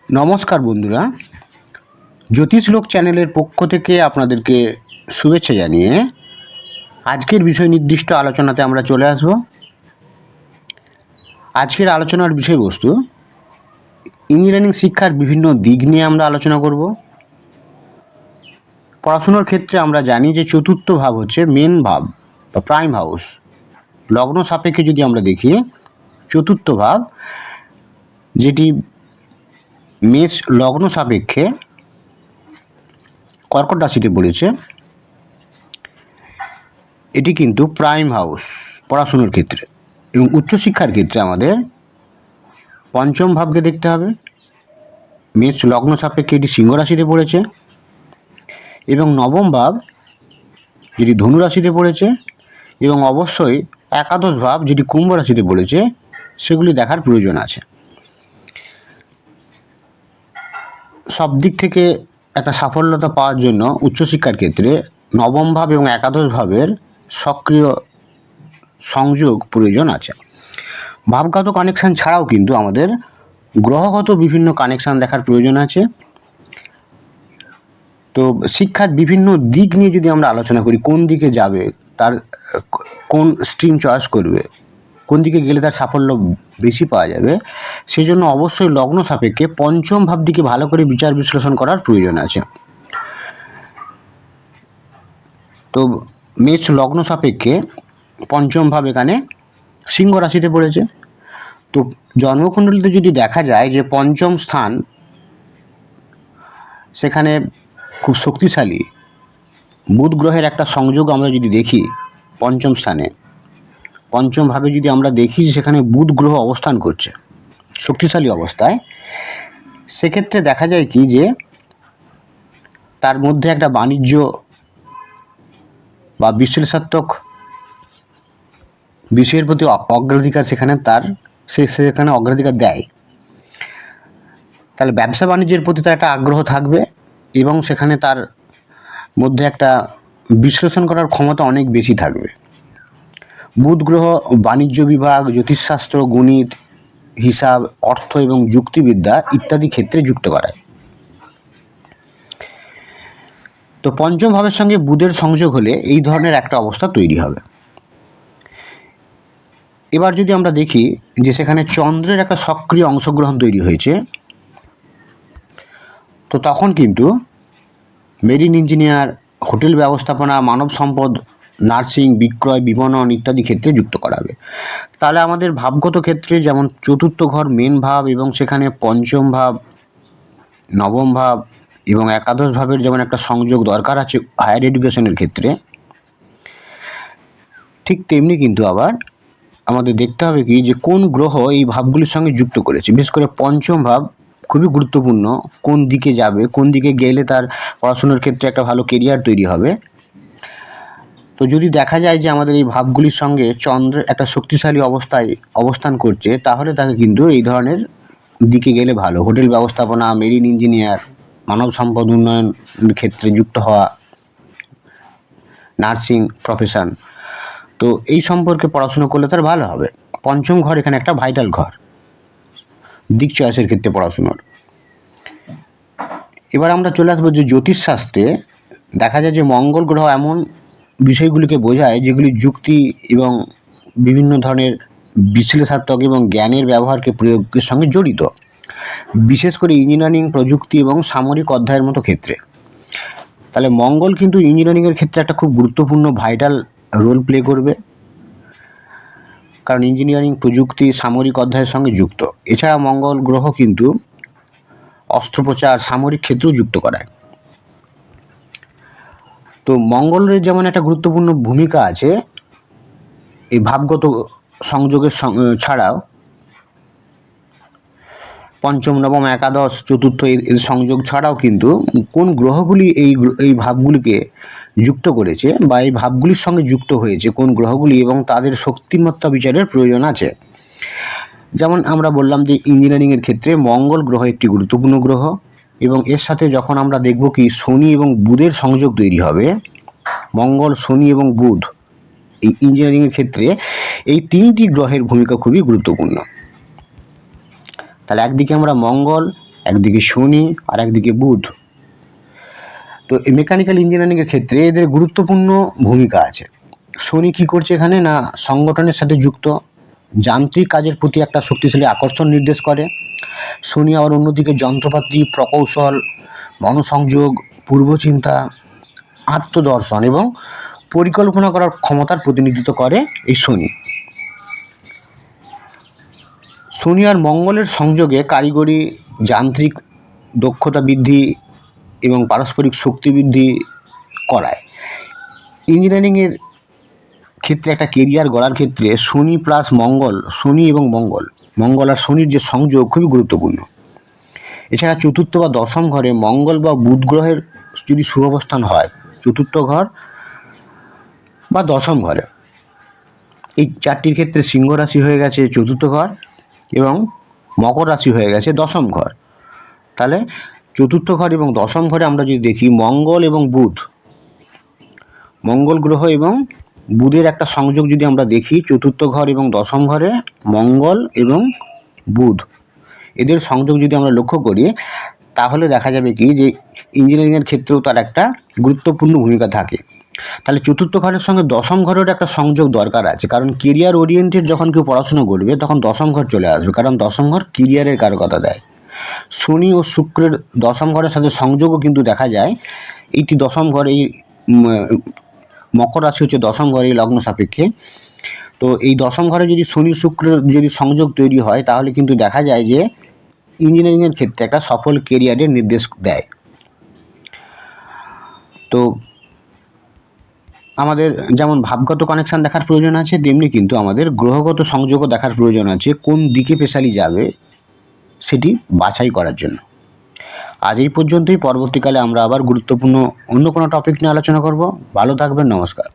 নমস্কার বন্ধুরা, জ্যোতিষলোক চ্যানেলের পক্ষ থেকে আপনাদেরকে শুভেচ্ছা জানিয়ে আজকের বিষয় নির্দিষ্ট আলোচনাতে আমরা চলে আসব। আজকের আলোচনার বিষয়বস্তু ইঞ্জিনিয়ারিং শিক্ষার বিভিন্ন দিক নিয়ে আমরা আলোচনা করব। পড়াশুনোর ক্ষেত্রে আমরা জানি যে চতুর্থ ভাব হচ্ছে মেন ভাব বা প্রাইম হাউস। লগ্ন সাপেক্ষে যদি আমরা দেখি, চতুর্থ ভাব যেটি মেষ লগ্ন সাপেক্ষে কর্কট রাশিতে পড়েছে, এটি কিন্তু প্রাইম হাউস পড়াশুনোর ক্ষেত্রে। এবং উচ্চশিক্ষার ক্ষেত্রে আমাদের পঞ্চম ভাবকে দেখতে হবে। মেষ লগ্ন সাপেক্ষে এটি সিংহ রাশিতে পড়েছে এবং নবম ভাব যেটি ধনু রাশিতে পড়েছে এবং অবশ্যই একাদশ ভাব যেটি কুম্ভ রাশিতে পড়েছে, সেগুলি দেখার প্রয়োজন আছে। সব দিক থেকে একটা সাফল্যতা পাওয়ার জন্য উচ্চশিক্ষার ক্ষেত্রে নবম ভাব এবং একাদশ ভাবের সক্রিয় সংযোগ প্রয়োজন আছে। ভাবগত কানেকশান ছাড়াও কিন্তু আমাদের গ্রহগত বিভিন্ন কানেকশান দেখার প্রয়োজন আছে। তো শিক্ষার বিভিন্ন দিক নিয়ে যদি আমরা আলোচনা করি, কোন দিকে যাবে, তার কোন স্ট্রিম চয়েস করবে, কোন দিকে গেলে তার সাফল্য বেশি পাওয়া যাবে, সেই জন্য অবশ্যই লগ্ন সাপেক্ষে পঞ্চম ভাবটিকে ভালো করে বিচার বিশ্লেষণ করার প্রয়োজন আছে। তো মেষ লগ্ন সাপেক্ষে পঞ্চম ভাব এখানে সিংহ রাশিতে পড়েছে। তো জন্মকুণ্ডলিতে যদি দেখা যায় যে পঞ্চম স্থান সেখানে খুব শক্তিশালী বুধ গ্রহের একটা সংযোগ আমরা যদি দেখি, পঞ্চম স্থানে পঞ্চমভাবে যদি আমরা দেখি সেখানে বুধ গ্রহ অবস্থান করছে শক্তিশালী অবস্থায়, সেক্ষেত্রে দেখা যায় কি যে তার মধ্যে একটা বাণিজ্য বা বিশ্লেষাত্মক বিষয়ের প্রতি অগ্রাধিকার সেখানে অগ্রাধিকার দেয়। তাহলে ব্যবসা বাণিজ্যের প্রতি তার একটা আগ্রহ থাকবে এবং সেখানে তার মধ্যে একটা বিশ্লেষণ করার ক্ষমতা অনেক বেশি থাকবে। বুধ গ্রহ বাণিজ্য বিভাগ, জ্যোতিষশাস্ত্র, গণিত, হিসাব, অর্থ এবং যুক্তিবিদ্যা ইত্যাদি ক্ষেত্রে যুক্ত করায়। তো পঞ্চম ভাবের সঙ্গে বুধের সংযোগ হলে এই ধরনের একটা অবস্থা তৈরি হবে। এবার যদি আমরা দেখি যে সেখানে চন্দ্রের একটা সক্রিয় অংশগ্রহণ তৈরি হয়েছে, তো তখন কিন্তু মেরিন ইঞ্জিনিয়ার, হোটেল ব্যবস্থাপনা, মানব সম্পদ, নার্সিং, বিক্রয়, বিপণন ইত্যাদি ক্ষেত্রে যুক্ত করাবে। তাহলে আমাদের ভাবগত ক্ষেত্রে যেমন চতুর্থ ঘর মেন ভাব এবং সেখানে পঞ্চম ভাব, নবম ভাব এবং একাদশ ভাবের যেমন একটা সংযোগ দরকার আছে হায়ার এডুকেশনের ক্ষেত্রে, ঠিক তেমনি কিন্তু আবার আমাদের দেখতে হবে কি যে কোন গ্রহ এই ভাবগুলির সঙ্গে যুক্ত করেছে। বিশেষ করে পঞ্চম ভাব খুবই গুরুত্বপূর্ণ, কোন দিকে যাবে, কোন দিকে গেলে তার পড়াশোনার ক্ষেত্রে একটা ভালো কেরিয়ার তৈরি হবে। তো যদি দেখা যায় যে আমাদের এই ভাবগুলির সঙ্গে চন্দ্র একটা শক্তিশালী অবস্থায় অবস্থান করছে, তাহলে তাকে কিন্তু এই ধরনের দিকে গেলে ভালো। হোটেল ব্যবস্থাপনা, মেরিন ইঞ্জিনিয়ার, মানব সম্পদ উন্নয়ন ক্ষেত্রে যুক্ত হওয়া, নার্সিং প্রফেশন, তো এই সম্পর্কে পড়াশুনো করলে তার ভালো হবে। পঞ্চম ঘর এখানে একটা ভাইটাল ঘর দিক চয়েসের ক্ষেত্রে পড়াশুনোর। এবার আমরা চলে আসবো যে জ্যোতিষশাস্ত্রে দেখা যায় যে মঙ্গল গ্রহ এমন বিষয়গুলিকে বোঝায় যেগুলি যুক্তি এবং বিভিন্ন ধরনের বিশ্লেষাত্মক এবং জ্ঞানের ব্যবহারকে প্রয়োগের সঙ্গে জড়িত, বিশেষ করে ইঞ্জিনিয়ারিং, প্রযুক্তি এবং সামরিক অধ্যায়ের মতো ক্ষেত্রে। তাহলে মঙ্গল কিন্তু ইঞ্জিনিয়ারিংয়ের ক্ষেত্রে একটা খুব গুরুত্বপূর্ণ ভাইটাল রোল প্লে করবে, কারণ ইঞ্জিনিয়ারিং, প্রযুক্তি, সামরিক অধ্যায়ের সঙ্গে যুক্ত। এছাড়া মঙ্গল গ্রহ কিন্তু অস্ত্রোপচার, সামরিক ক্ষেত্রেও যুক্ত করায়। তো মঙ্গলের যেমন একটা গুরুত্বপূর্ণ ভূমিকা আছে এই ভাবগত সংযোগের ছাড়াও, পঞ্চম, নবম, একাদশ, চতুর্থ এর সংযোগ ছাড়াও কিন্তু কোন গ্রহগুলি এই ভাবগুলিকে যুক্ত করেছে বা এই ভাবগুলির সঙ্গে যুক্ত হয়েছে কোন গ্রহগুলি এবং তাদের শক্তিমত্তা বিচারের প্রয়োজন আছে। যেমন আমরা বললাম যে ইঞ্জিনিয়ারিংয়ের ক্ষেত্রে মঙ্গল গ্রহ একটি গুরুত্বপূর্ণ গ্রহ এবং এর সাথে যখন আমরা দেখব কি শনি এবং বুধের সংযোগ তৈরি হবে, মঙ্গল, শনি এবং বুধ এই ইঞ্জিনিয়ারিংয়ের ক্ষেত্রে এই তিনটি গ্রহের ভূমিকা খুবই গুরুত্বপূর্ণ। তাহলে একদিকে আমরা মঙ্গল, একদিকে শনি আর একদিকে বুধ। তো এই মেকানিক্যাল ইঞ্জিনিয়ারিংয়ের ক্ষেত্রে এদের গুরুত্বপূর্ণ ভূমিকা আছে। শনি কী করছে এখানে না, সংগঠনের সাথে যুক্ত, যান্ত্রিক কাজের প্রতি একটা শক্তিশালী আকর্ষণ নির্দেশ করে। শনি আবার অন্যদিকে যন্ত্রপাতি, প্রকৌশল, মনসংযোগ, পূর্বচিন্তা, আত্মদর্শন এবং পরিকল্পনা করার ক্ষমতার প্রতিনিধিত্ব করে এই শনি। শনি আর মঙ্গলের সংযোগে কারিগরি, যান্ত্রিক দক্ষতা বৃদ্ধি এবং পারস্পরিক শক্তি বৃদ্ধি করায়। ইঞ্জিনিয়ারিংয়ের ক্ষেত্রে একটা কেরিয়ার গড়ার ক্ষেত্রে শনি প্লাস মঙ্গল, শনি এবং মঙ্গল আর শনির যে সংযোগ খুবই গুরুত্বপূর্ণ। এছাড়া চতুর্থ বা দশম ঘরে মঙ্গল বা বুধ গ্রহের যদি শুভাবস্থান হয়, চতুর্থ ঘর বা দশম ঘরে, এই চারটির ক্ষেত্রে সিংহ রাশি হয়ে গেছে চতুর্থ ঘর এবং মকর রাশি হয়ে গেছে দশম ঘর। তাহলে চতুর্থ ঘর এবং দশম ঘরে আমরা যদি দেখি মঙ্গল এবং বুধ, মঙ্গল গ্রহ এবং বুধের একটা সংযোগ যদি আমরা দেখি চতুর্থ ঘর এবং দশম ঘরে মঙ্গল এবং বুধ, এদের সংযোগ যদি আমরা লক্ষ্য করি তাহলে দেখা যাবে কি যে ইঞ্জিনিয়ারিংয়ের ক্ষেত্রেও তার একটা গুরুত্বপূর্ণ ভূমিকা থাকে। তাহলে চতুর্থ ঘরের সঙ্গে দশম ঘরের একটা সংযোগ দরকার আছে, কারণ কেরিয়ার ওরিয়েন্টেড যখন কেউ পড়াশোনা করবে তখন দশম ঘর চলে আসবে, কারণ দশম ঘর কেরিয়ারের কারকতা দেয়। শনি ও শুক্রের দশম ঘরের সাথে সংযোগও কিন্তু দেখা যায়। এইটি দশম ঘর, এই মকর রাশি হচ্ছে দশম ঘর এই লগ্ন সাপেক্ষে। তো এই দশম ঘরে যদি শনি শুক্রের যদি সংযোগ তৈরি হয় তাহলে কিন্তু দেখা যায় যে ইঞ্জিনিয়ারিংয়ের ক্ষেত্রে একটা সফল কেরিয়ারের নির্দেশ দেয়। তো আমাদের যেমন ভাবগত কানেকশান দেখার প্রয়োজন আছে, তেমনি কিন্তু আমাদের গ্রহগত সংযোগও দেখার প্রয়োজন আছে, কোন দিকে পেশালি যাবে সেটি বাছাই করার জন্য। আজ এই পর্যন্তই। পরবর্তীকালে আমরা আবার গুরুত্বপূর্ণ অন্য কোনো টপিক নিয়ে আলোচনা করব। ভালো থাকবেন, নমস্কার।